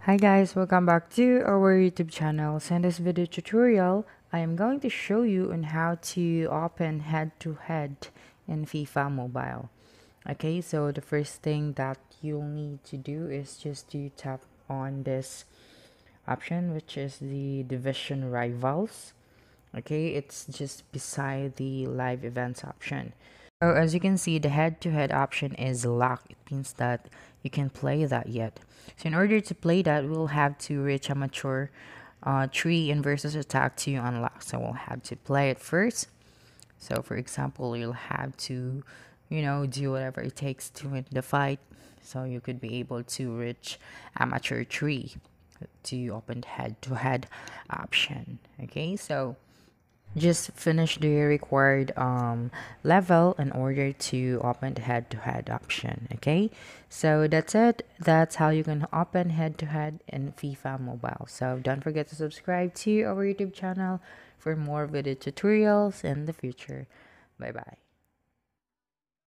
Hi guys, welcome back to our YouTube channel. So in this video tutorial, I am going to show you on how to open head-to-head in FIFA Mobile. Okay, so the first thing that you'll need to do is just to tap on this option, which is the division rivals. Okay, it's just beside the live events option. So as you can see, the head-to-head option is locked. It means that you can play that yet. So in order to play that, we'll have to reach a mature tree and versus attack to unlock. So we'll have to play it first. So for example, you'll have to, do whatever it takes to win the fight. So you could be able to reach amateur tree to open head-to-head option. Okay, so just finish the required level in order to open the head-to-head option. Okay, so that's it. That's how you can open head-to-head in FIFA Mobile. So don't forget to subscribe to our YouTube channel for more video tutorials in the future. Bye bye.